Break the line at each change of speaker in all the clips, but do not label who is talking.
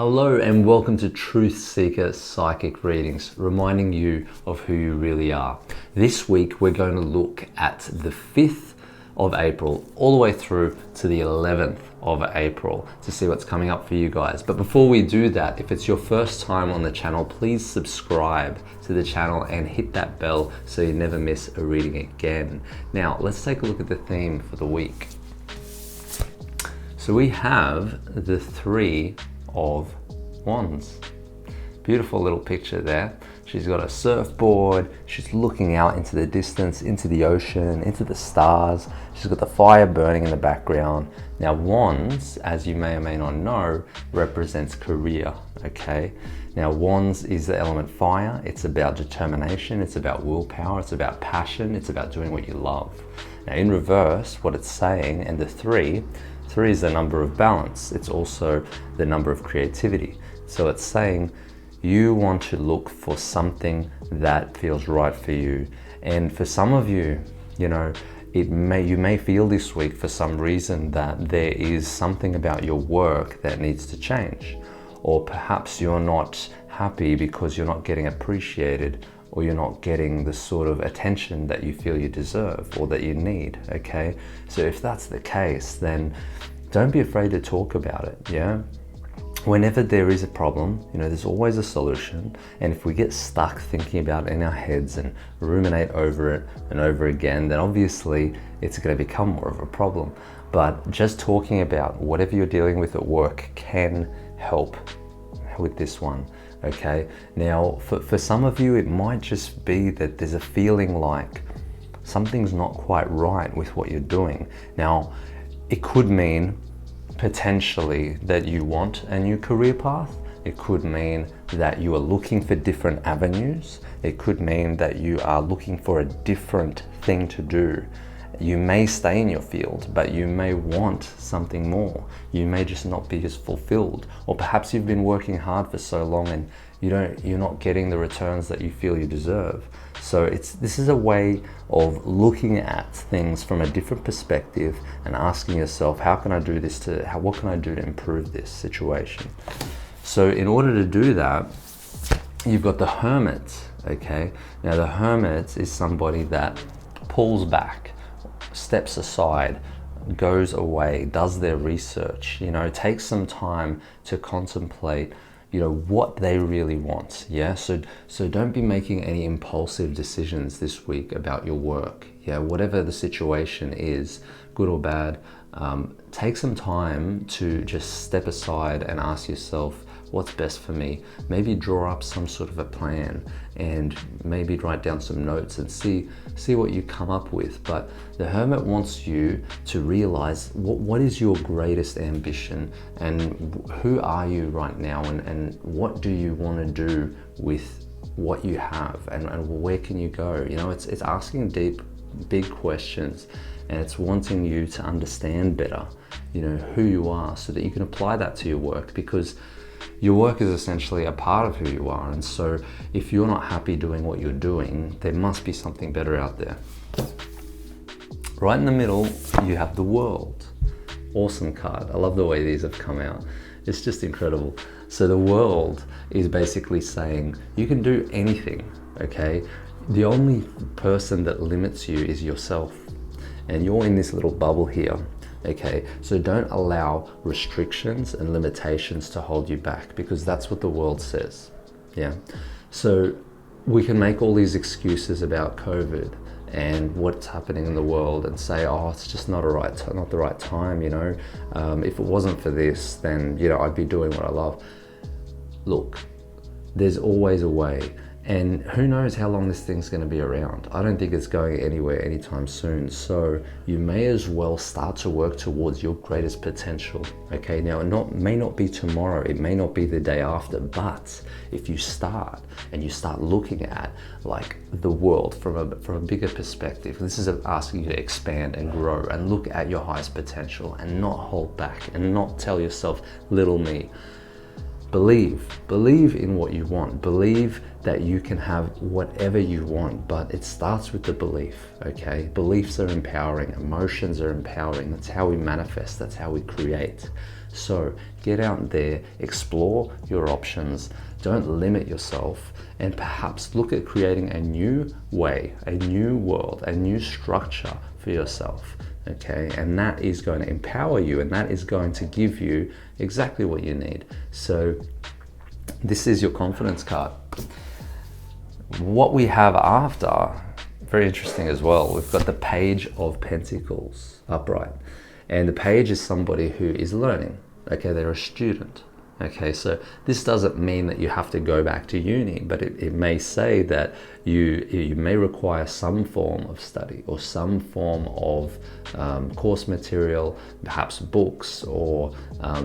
Hello and welcome to Truth Seeker Psychic Readings, reminding you of who you really are. This week we're going to look at the 5th of April all the way through to the 11th of April to see what's coming up for you guys. But before we do that, if it's your first time on the channel, please subscribe to the channel and hit that bell so you never miss a reading again. Now let's take a look at the theme for the week. So we have the Three of Wands. Beautiful little picture there. She's got a surfboard, she's looking out into the distance, into the ocean, into the stars. She's got the fire burning in the background. Now Wands, as you may or may not know, represents career, okay? Now Wands is the element fire. It's about determination, it's about willpower, it's about passion, it's about doing what you love. Now in reverse, what it's saying, and the three is the number of balance. It's also the number of creativity. So it's saying you want to look for something that feels right for you. And for some of you, you know, you may feel this week for some reason that there is something about your work that needs to change. Or perhaps you're not happy because you're not getting appreciated, or you're not getting the sort of attention that you feel you deserve or that you need, okay? So if that's the case, then don't be afraid to talk about it, yeah? Whenever there is a problem, you know, there's always a solution. And if we get stuck thinking about it in our heads and ruminate over it and over again, then obviously it's gonna become more of a problem. But just talking about whatever you're dealing with at work can help with this one. Okay, now for some of you, it might just be that there's a feeling like something's not quite right with what you're doing. Now, it could mean potentially that you want a new career path. It could mean that you are looking for different avenues. It could mean that you are looking for a different thing to do. You may stay in your field, but you may want something more. You may just not be as fulfilled, or perhaps you've been working hard for so long and you're not getting the returns that you feel you deserve. So this is a way of looking at things from a different perspective and asking yourself, how can I do this what can I do to improve this situation? So in order to do that, you've got the Hermit, okay? Now the Hermit is somebody that pulls back, steps aside, goes away, does their research, you know, takes some time to contemplate, you know, what they really want, yeah? So don't be making any impulsive decisions this week about your work, yeah? Whatever the situation is, good or bad, take some time to just step aside and ask yourself, what's best for me? Maybe draw up some sort of a plan and maybe write down some notes and see what you come up with. But the Hermit wants you to realize what is your greatest ambition and who are you right now, and what do you want to do with what you have, and where can you go? You know, it's asking deep, big questions, and it's wanting you to understand better, you know, who you are, so that you can apply that to your work, because your work is essentially a part of who you are. And so if you're not happy doing what you're doing, there must be something better out there. Right in the middle, you have the World. Awesome card. I love the way these have come out. It's just incredible. So the World is basically saying you can do anything, okay? The only person that limits you is yourself. And you're in this little bubble here. Okay, so don't allow restrictions and limitations to hold you back, because that's what the World says, yeah? So we can make all these excuses about COVID and what's happening in the world and say, oh, it's just not the right time, you know? If it wasn't for this, then, you know, I'd be doing what I love. Look, there's always a way. And who knows how long this thing's going to be around. I don't think it's going anywhere anytime soon. So you may as well start to work towards your greatest potential. Okay, now it may not be tomorrow, it may not be the day after, but if you start and you start looking at like the world from a bigger perspective, this is asking you to expand and grow and look at your highest potential and not hold back and not tell yourself, little me. Believe in what you want. Believe that you can have whatever you want, but it starts with the belief, okay? Beliefs are empowering, emotions are empowering. That's how we manifest, that's how we create. So get out there, explore your options, don't limit yourself, and perhaps look at creating a new way, a new world, a new structure for yourself. Okay, and that is going to empower you, and that is going to give you exactly what you need. So this is your confidence card. What we have after, very interesting as well, we've got the Page of Pentacles upright, and the page is somebody who is learning. Okay, they're a student. Okay, so this doesn't mean that you have to go back to uni, but it may say that you may require some form of study or some form of course material, perhaps books or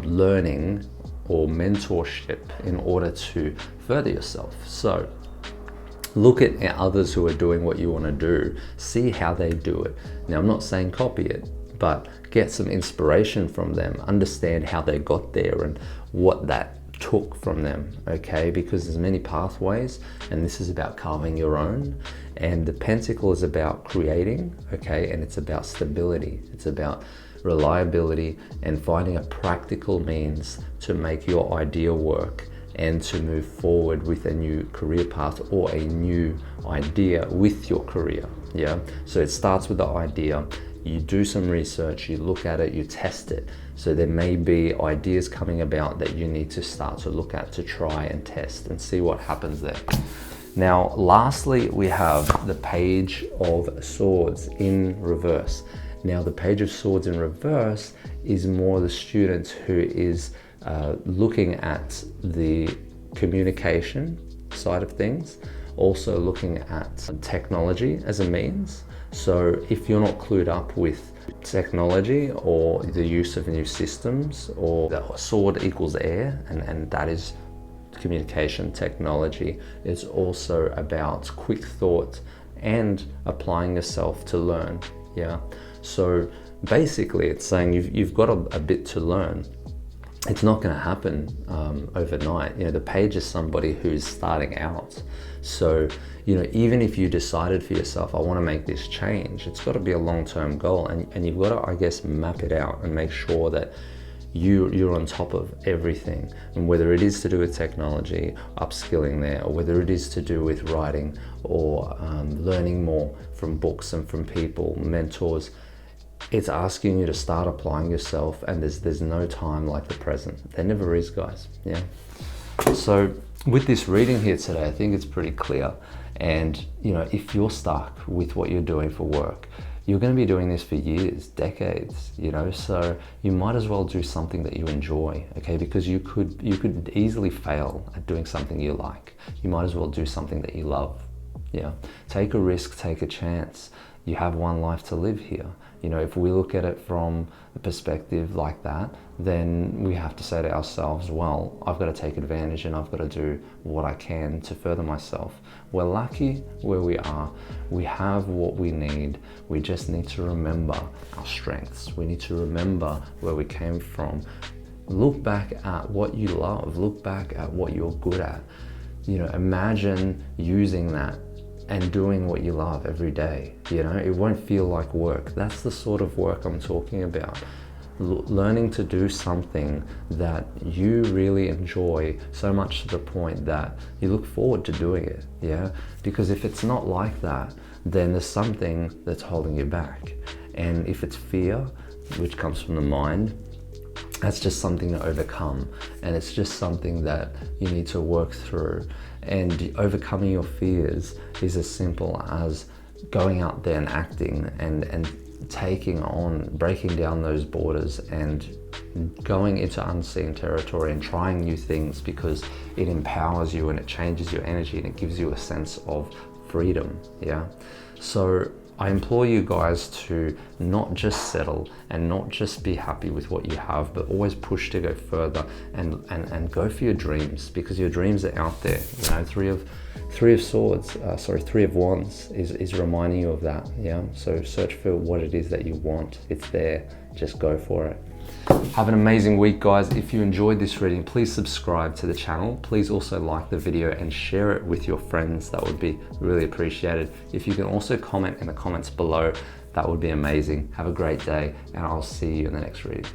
learning or mentorship in order to further yourself. So look at others who are doing what you want to do, see how they do it. Now, I'm not saying copy it, but get some inspiration from them, understand how they got there and what that took from them, okay? Because there's many pathways, and this is about carving your own. And the Pentacle is about creating, okay? And it's about stability. It's about reliability and finding a practical means to make your idea work and to move forward with a new career path or a new idea with your career, yeah? So it starts with the idea. You do some research, you look at it, you test it. So there may be ideas coming about that you need to start to look at, to try and test and see what happens there. Now, lastly, we have the Page of Swords in reverse. Now, the Page of Swords in reverse is more the student who is looking at the communication side of things, also looking at technology as a means. So if you're not clued up with technology or the use of new systems, or the sword equals air, and that is communication technology, it's also about quick thought and applying yourself to learn, yeah? So basically it's saying you've got a bit to learn. It's not going to happen overnight. You know, the page is somebody who's starting out. So, you know, even if you decided for yourself, I want to make this change, it's got to be a long-term goal, and you've got to, I guess, map it out and make sure that you're on top of everything. And whether it is to do with technology, upskilling there, or whether it is to do with writing or learning more from books and from people, mentors, it's asking you to start applying yourself, and there's no time like the present. There never is, guys, yeah? So with this reading here today, I think it's pretty clear. And, you know, if you're stuck with what you're doing for work, you're going to be doing this for years, decades, you know, so you might as well do something that you enjoy, okay? Because you could easily fail at doing something you like. You might as well do something that you love, yeah? Take a risk, take a chance. You have one life to live here. You know, if we look at it from a perspective like that, then we have to say to ourselves, well, I've got to take advantage and I've got to do what I can to further myself. We're lucky where we are. We have what we need. We just need to remember our strengths. We need to remember where we came from. Look back at what you love. Look back at what you're good at. You know, imagine using that and doing what you love every day. You know, it won't feel like work. That's the sort of work I'm talking about. Learning to do something that you really enjoy so much to the point that you look forward to doing it, yeah? Because if it's not like that, then there's something that's holding you back. And if it's fear, which comes from the mind, that's just something to overcome. And it's just something that you need to work through. And overcoming your fears is as simple as going out there and acting and taking on, breaking down those borders and going into unseen territory and trying new things, because it empowers you and it changes your energy and it gives you a sense of freedom, yeah? So I implore you guys to not just settle and not just be happy with what you have, but always push to go further and go for your dreams, because your dreams are out there. You know, Three of Wands is reminding you of that, yeah? So search for what it is that you want. It's there, just go for it. Have an amazing week, guys. If you enjoyed this reading, please subscribe to the channel. Please also like the video and share it with your friends. That would be really appreciated. If you can also comment in the comments below, that would be amazing. Have a great day, and I'll see you in the next reading.